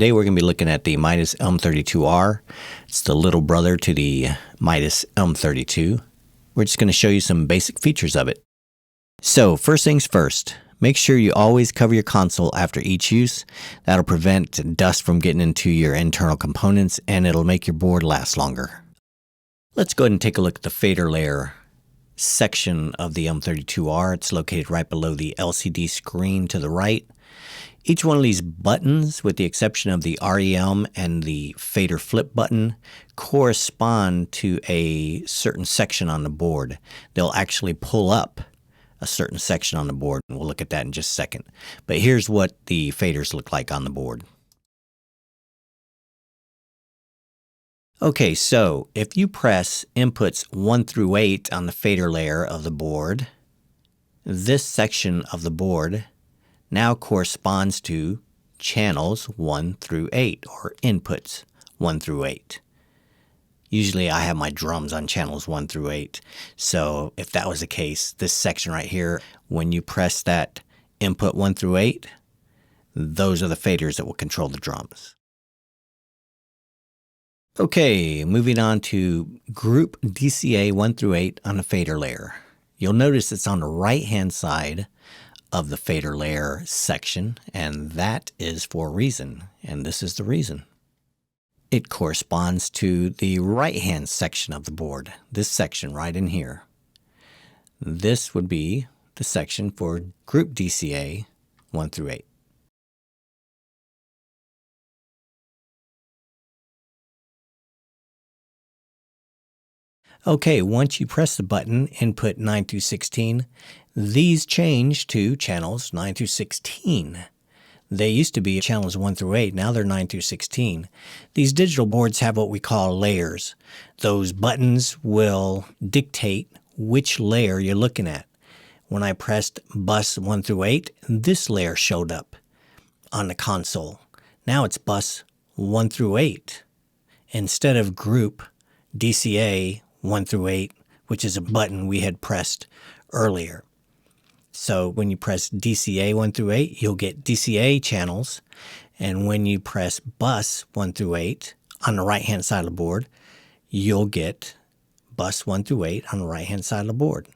Today we're going to be looking at the Midas M32R. It's the little brother to the Midas M32. We're just going to show you some basic features of it. So first things first, make sure you always cover your console after each use. That'll prevent dust from getting into your internal components and it'll make your board last longer. Let's go ahead and take a look at the fader layer section of the M32R. It's located right below the LCD screen to the right. Each one of these buttons, with the exception of the REM and the fader flip button, correspond to a certain section on the board. They'll actually pull up a certain section on the board, and we'll look at that in just a second. But here's what the faders look like on the board. Okay, so if you press inputs 1 through 8 on the fader layer of the board, this section of the board now corresponds to channels 1 through 8, or inputs 1 through 8. Usually I have my drums on channels 1 through 8. So if that was the case, this section right here, when you press that input 1 through 8, those are the faders that will control the drums. Okay, moving on to group DCA 1 through 8 on the fader layer. You'll notice it's on the right-hand side of the fader layer section, and that is for a reason, and this is the reason. It corresponds to the right-hand section of the board, this section right in here. This would be the section for group DCA 1 through 8. Okay, once you press the button, input 9 through 16, these change to channels 9 through 16. They used to be channels 1 through 8, now they're 9 through 16. These digital boards have what we call layers. Those buttons will dictate which layer you're looking at. When I pressed bus 1 through 8, this layer showed up on the console. Now it's bus 1 through 8 instead of group DCA 1 through 8, which is a button we had pressed earlier. So when you press DCA 1 through 8, you'll get DCA channels. And when you press bus 1 through 8 on the right-hand side of the board, you'll get bus 1 through 8 on the right-hand side of the board.